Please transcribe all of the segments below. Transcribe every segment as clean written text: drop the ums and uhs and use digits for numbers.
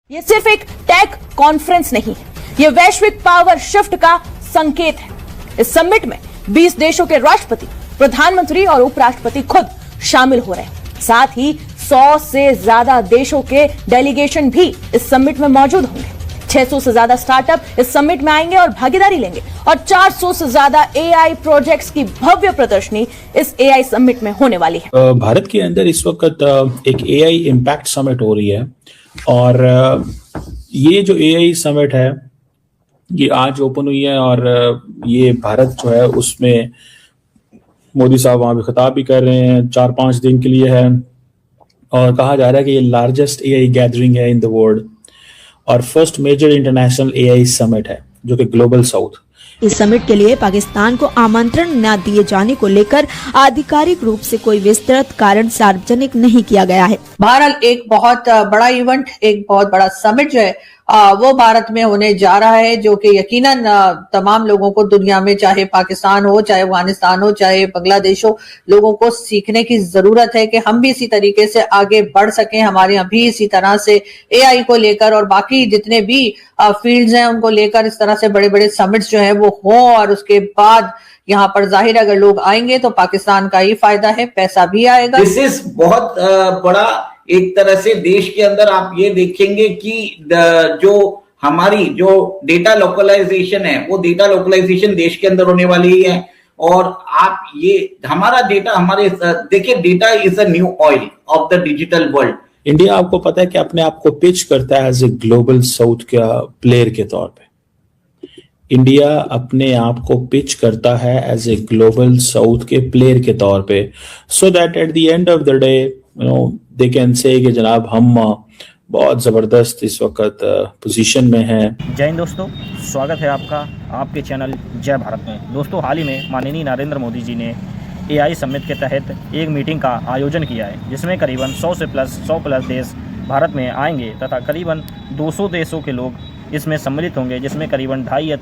ये सिर्फ एक टेक कॉन्फ्रेंस नहीं है, ये वैश्विक पावर शिफ्ट का संकेत है। इस समिट में 20 देशों के राष्ट्रपति, प्रधानमंत्री और उपराष्ट्रपति खुद शामिल हो रहे हैं। साथ ही 100 से ज्यादा देशों के डेलीगेशन भी इस समिट में मौजूद होंगे। 600 से ज्यादा स्टार्टअप इस समिट में आएंगे और भागीदारी लेंगे और 400 से ज्यादा एआई प्रोजेक्ट्स की भव्य प्रदर्शनी इस एआई समिट में होने वाली है। भारत के अंदर इस वक्त एक एआई इम्पैक्ट समिट हो रही है और ये जो एआई समिट है ये आज ओपन हुई है और ये भारत जो है उसमें मोदी साहब वहां पे खिताब भी कर रहे हैं। 4-5 दिन के लिए है और कहा जा रहा है कि ये लार्जेस्ट एआई गैदरिंग है इन द वर्ल्ड और first major international AI summit है जो कि ग्लोबल साउथ। इस समिट के लिए पाकिस्तान को आमंत्रण न दिए जाने को लेकर आधिकारिक रूप से कोई विस्तृत कारण सार्वजनिक नहीं किया गया है। बहरहाल एक बहुत बड़ा इवेंट, एक बहुत बड़ा समिट जो है वो भारत में होने जा रहा है, जो कि यकीनन तमाम लोगों को दुनिया में, चाहे पाकिस्तान हो, चाहे अफगानिस्तान हो, चाहे बांग्लादेश हो, लोगों को सीखने की जरूरत है कि हम भी इसी तरीके से आगे बढ़ सकें। हमारे यहाँ भी इसी तरह से एआई को लेकर और बाकी जितने भी फील्ड्स हैं उनको लेकर इस तरह से बड़े बड़े समिट्स जो है वो हों और उसके बाद यहाँ पर जाहिर अगर लोग आएंगे तो पाकिस्तान का ही फायदा है, पैसा भी आएगा। दिस इज बहुत बड़ा एक तरह से देश के अंदर आप ये देखेंगे कि जो हमारी जो डेटा लोकलाइजेशन है वो डेटा लोकलाइजेशन देश के अंदर होने वाली है और आप ये हमारा डेटा हमारे देखिए data is a new oil of the digital world. India आपको पता है कि अपने आप को पिच करता है एज ए ग्लोबल साउथ का प्लेयर के तौर पे। इंडिया अपने आप को पिच करता है एज ए ग्लोबल साउथ के प्लेयर के तौर पे so that at the end of the day they can say कि जनाब हम बहुत ज़बरदस्त इस वक्त पोजीशन में हैं। जय हिंद दोस्तों, स्वागत है आपका आपके चैनल जय भारत में। दोस्तों, हाल ही में माननीय नरेंद्र मोदी जी ने एआई समिट के तहत एक मीटिंग का आयोजन किया है जिसमें करीबन 100 प्लस देश भारत में आएंगे तथा करीबन 200 देशों के लोग इसमें सम्मिलित होंगे, जिसमें करीबन 2.5 या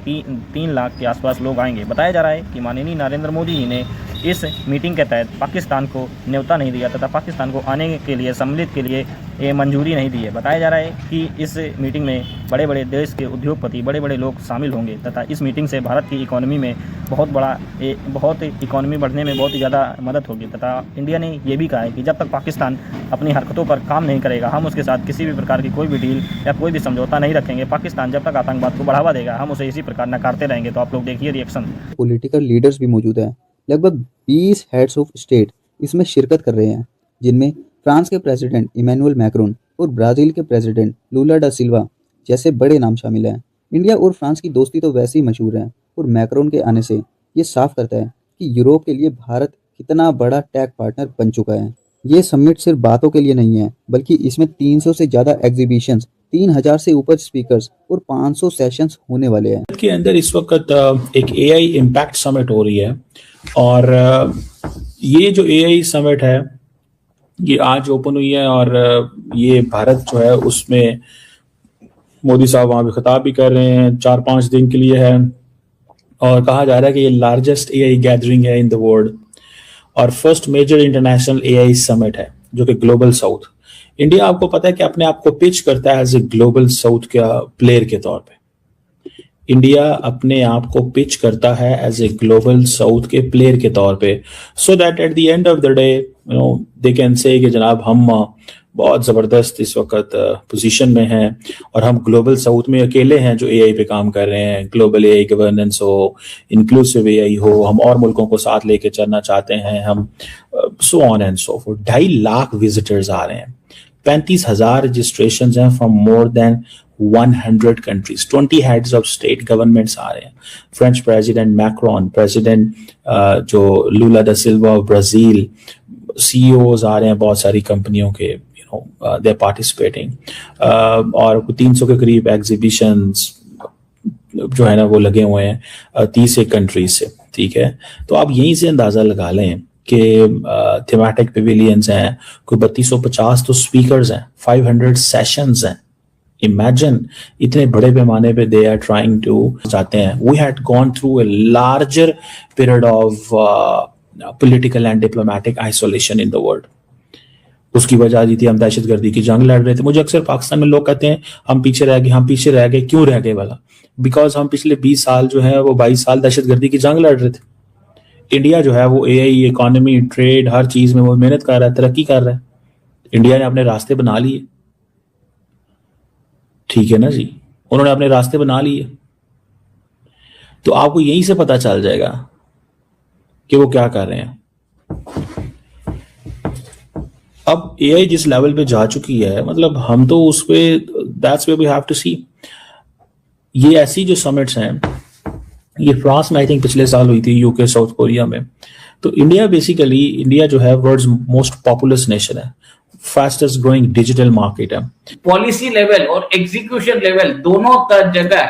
3 लाख के आसपास लोग आएंगे। बताया जा रहा है कि माननीय नरेंद्र मोदी जी ने इस मीटिंग के तहत पाकिस्तान को न्योता नहीं दिया तथा पाकिस्तान को आने के लिए सम्मिलित के लिए ये मंजूरी नहीं दी है। बताया जा रहा है कि इस मीटिंग में बड़े बड़े देश के उद्योगपति, बड़े बड़े लोग शामिल होंगे तथा इस मीटिंग से भारत की इकोनॉमी में बहुत इकोनॉमी बढ़ने में बहुत ही ज़्यादा मदद होगी तथा इंडिया ने ये भी कहा है कि जब तक पाकिस्तान अपनी हरकतों पर काम नहीं करेगा हम उसके साथ किसी भी प्रकार की कोई भी डील या कोई भी समझौता नहीं रखेंगे। पाकिस्तान जब तक आतंकवाद को बढ़ावा देगा हम उसे इसी प्रकार नकारते रहेंगे। तो आप लोग देखिए रिएक्शन। पॉलिटिकल लीडर्स भी मौजूद हैं, लगभग 20 हेड्स ऑफ स्टेट इसमें शिरकत कर रहे हैं, जिनमें फ्रांस के प्रेसिडेंट इमैनुअल मैक्रोन और ब्राज़ील के प्रेसिडेंट लूला डा सिल्वा जैसे बड़े नाम शामिल हैं। इंडिया और फ्रांस की दोस्ती तो वैसे ही मशहूर है और मैक्रोन के आने से ये साफ करता है कि यूरोप के लिए भारत कितना बड़ा टेक पार्टनर बन चुका है। ये समिट सिर्फ बातों के लिए नहीं है, बल्कि इसमें 300 से ज़्यादा एग्जीबिशंस, 3000 से ऊपर स्पीकर्स और 500 सेशंस होने वाले हैं। के अंदर इस वक्त एक एआई इम्पैक्ट समिट हो रही है और ये जो एआई समिट है ये आज ओपन हुई है और ये भारत जो है उसमें मोदी साहब वहां पे खिताब भी कर रहे हैं। 4-5 दिन के लिए है और कहा जा रहा है कि ये लार्जेस्ट एआई गैदरिंग है इन द वर्ल्ड और first major international AI summit है जो कि ग्लोबल साउथ। इंडिया आपको पता है कि अपने आप को पिच करता है एज ए ग्लोबल साउथ का प्लेयर के तौर पे। इंडिया अपने आप को पिच करता है एज ए ग्लोबल साउथ के प्लेयर के तौर पे so that at the end of the day they can say कि जनाब हम बहुत ज़बरदस्त इस वक्त पोजीशन में हैं और हम ग्लोबल साउथ में अकेले हैं जो एआई पे काम कर रहे हैं। ग्लोबल एआई गवर्नेंस हो, इंक्लूसिव एआई हो, हम और मुल्कों को साथ लेके चलना चाहते हैं हम, so on and so forth. 2.5 lakh visitors आ रहे हैं, 35,000 रजिस्ट्रेशन हैं from more than 100 countries. 20 heads of state governments आ रहे हैं। फ्रेंच प्रेसिडेंट मैक्रोन, प्रेसिडेंट जो Lula da Silva of Brazil, CEOs आ रहे हैं बहुत सारी कंपनियों के, दे आर पार्टिसिपेटिंग और 300 के करीब एग्जीबिशंस जो है ना वो लगे हुए हैं 30 कंट्रीज से। ठीक है, तो आप यहीं से अंदाजा लगा लें कि थीमेटिक पेविलियंस हैं, कोई 3250 तो स्पीकर्स हैं, 500 सेशंस हैं। इमेजिन इतने बड़े पैमाने पे दे आर ट्राइंग टू चाहते हैं। We had gone through a larger period of political and diplomatic isolation in the world. उसकी वजह थी हम दहशतगर्दी की जंग लड़ रहे थे। मुझे अक्सर पाकिस्तान में लोग कहते हैं हम पीछे रह गए, हम पीछे रह गए, क्यों रह गए वाला? बिकॉज हम पिछले 20 साल जो है वो 22 साल दहशतगर्दी की जंग लड़ रहे थे। इंडिया जो है वो एआई, इकोनॉमी, ट्रेड, हर चीज में वो मेहनत कर रहा है, तरक्की कर रहा है। इंडिया ने अपने रास्ते बना लिए, ठीक है ना जी, उन्होंने अपने रास्ते बना लिए। तो आपको यहीं से पता चल जाएगा कि वो क्या कर रहे हैं। अब एआई जिस लेवल पे जा चुकी है, मतलब हम तो उस पे, that's where we have to see. ये ऐसी जो समिट्स हैं, ये फ्रांस में आई थिंक पिछले साल हुई थी, यूके, साउथ कोरिया में। तो इंडिया जो है वर्ल्ड्स मोस्ट पॉपुलस नेशन है, फास्टेस्ट ग्रोइंग डिजिटल मार्केट है। पॉलिसी लेवल और एग्जीक्यूशन लेवल दोनों जगह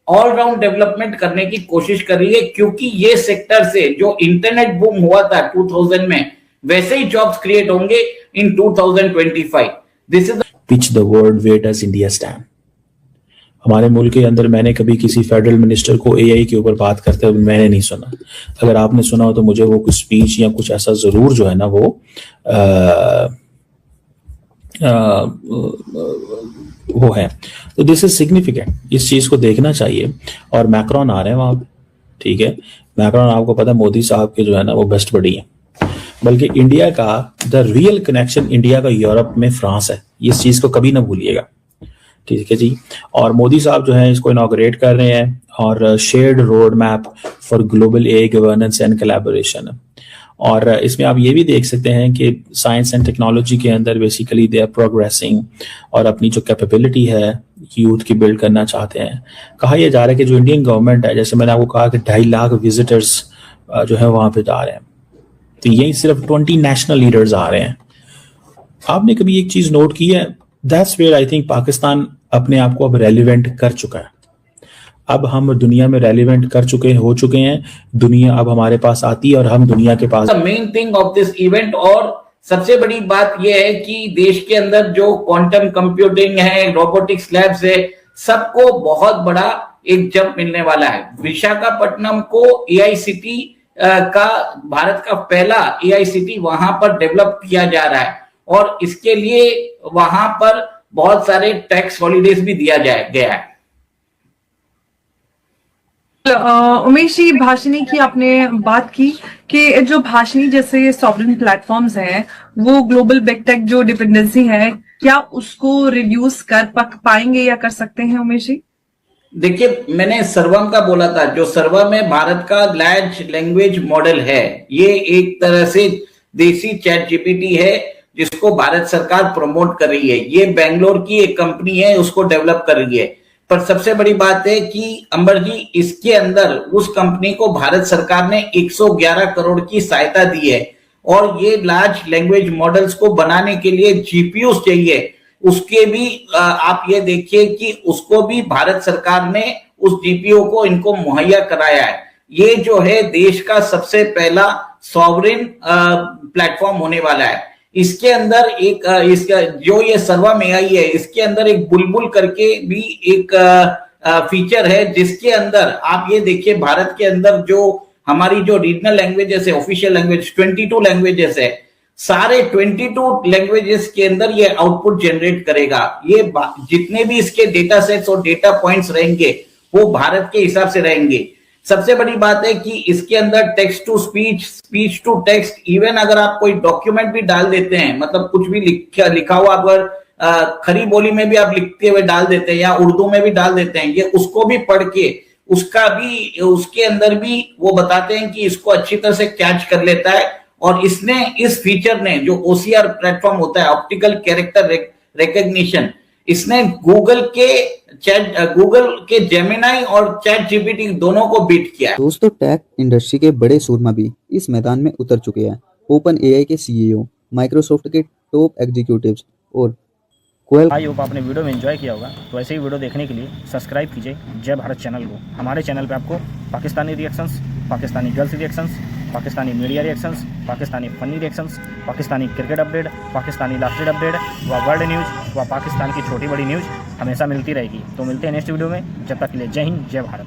ऑलराउंड डेवलपमेंट करने की कोशिश कर रही है, क्योंकि ये सेक्टर से जो इंटरनेट बूम हुआ था 2000 में, वैसे ही जॉब्स क्रिएट होंगे in 2025। This is pitch the word, where does India stand. हमारे मुल्क के अंदर मैंने कभी किसी फेडरल मिनिस्टर को एआई के ऊपर बात करते हुए मैंने नहीं सुना। अगर आपने सुना हो तो मुझे वो कुछ स्पीच या कुछ ऐसा जरूर जो है ना वो है। तो दिस इज सिग्निफिकेंट, इस चीज को देखना चाहिए। और मैक्रोन आ रहे हैं वहां पे, ठीक है। मैक्रोन आपको पता है मोदी साहब के जो है ना वो बेस्ट बडी है। बल्कि इंडिया का द रियल कनेक्शन इंडिया का यूरोप में फ्रांस है, इस चीज को कभी ना भूलिएगा, ठीक है जी। और मोदी साहब जो है इसको इनॉग्रेट कर रहे हैं, और shared road map for global AI governance and collaboration. और इसमें आप ये भी देख सकते हैं कि साइंस एंड टेक्नोलॉजी के अंदर बेसिकली दे आर प्रोग्रेसिंग, और अपनी जो कैपेबिलिटी है यूथ की बिल्ड करना चाहते हैं। कहा यह जा रहा है कि जो इंडियन गवर्नमेंट है, जैसे मैंने आपको कहा कि 2.5 लाख विजिटर्स जो है वहां पे जा रहे हैं, तो यही सिर्फ 20 नेशनल लीडर्स आ रहे हैं। आपने कभी एक चीज नोट की है, that's where I think Pakistan अपने आप को अब रेलिवेंट कर चुका है। अब हम दुनिया में रेलिवेंट हो चुके हैं, दुनिया अब हमारे पास आती है और हम दुनिया के पास। Main thing of this event, और सबसे बड़ी बात यह है कि देश के अंदर जो क्वांटम कंप्यूटिंग है, रोबोटिक्स लैब्स है, सबको बहुत बड़ा एक जंप मिलने वाला है। विशाखापट्टनम को एआई सिटी का, भारत का पहला एआई सिटी वहां पर डेवलप किया जा रहा है, और इसके लिए वहां पर बहुत सारे टैक्स हॉलीडेज भी दिया गया है। उमेश जी, भाषिनी की आपने बात की कि जो भाषिनी जैसे सॉवरेन प्लेटफॉर्म्स हैं, वो ग्लोबल बिग टेक जो डिपेंडेंसी है, क्या उसको रिड्यूस कर पाएंगे या कर सकते हैं उमेश जी? देखिए, मैंने सर्वम का बोला था, जो सर्वम में भारत का लार्ज लैंग्वेज मॉडल है, ये एक तरह से देसी चैट जीपीटी है जिसको भारत सरकार प्रमोट कर रही है। ये बेंगलोर की एक कंपनी है, उसको डेवलप कर रही है। पर सबसे बड़ी बात है कि अंबर जी, इसके अंदर उस कंपनी को भारत सरकार ने 111 करोड़ की सहायता दी है, और ये लार्ज लैंग्वेज मॉडल्स को बनाने के लिए जीपीयू चाहिए, उसके भी आप ये देखिए कि उसको भी भारत सरकार ने उस जीपीयू को इनको मुहैया कराया है। ये जो है देश का सबसे पहला सॉवरेन प्लेटफॉर्म होने वाला है। इसके अंदर एक इसका जो ये सर्वम एआई है, इसके अंदर एक बुलबुल करके भी एक फीचर है, जिसके अंदर आप ये देखिए भारत के अंदर जो हमारी जो रीजनल लैंग्वेजेस है, ऑफिशियल लैंग्वेज 22 लैंग्वेजेस है, सारे 22 लैंग्वेजेस के अंदर ये आउटपुट जनरेट करेगा। ये जितने भी इसके डेटा सेट्स और डेटा पॉइंट्स रहेंगे वो भारत के हिसाब से रहेंगे। सबसे बड़ी बात है कि इसके अंदर text to speech, speech to text, even अगर आप कोई डॉक्यूमेंट भी डाल देते हैं, मतलब कुछ भी लिखा हुआ अगर खरी बोली में भी आप लिखते हुए डाल देते हैं या उर्दू में भी डाल देते हैं, ये उसको भी पढ़ के उसका भी उसके अंदर भी वो बताते हैं कि इसको अच्छी तरह से कैच कर लेता है। और इसने इस फीचर ने जो OCR प्लेटफॉर्म होता है, ऑप्टिकल कैरेक्टर रिकग्निशन, इसने गूगल के जेमिनाई और चैट जीपीटी दोनों को बीट किया है। दोस्तों, टेक इंडस्ट्री के बड़े सूरमा भी इस मैदान में उतर चुके हैं। ओपन एआई के CEO, माइक्रोसॉफ्ट के टॉप एग्जीक्यूटिव्स और आई होप आपने वीडियो में एंजॉय किया होगा। तो ऐसे ही वीडियो देखने के लिए सब्सक्राइब कीजिए जय भारत चैनल को। हमारे चैनल पे आपको Pakistani reactions, Pakistani girls reactions, Pakistani media reactions, Pakistani funny reactions, Pakistani cricket update, Pakistani last date update व वर्ल्ड न्यूज़ व पाकिस्तान की छोटी बड़ी न्यूज़ हमेशा मिलती रहेगी। तो मिलते हैं नेक्स्ट वीडियो में, जब तक के लिए जय हिंद, जय भारत।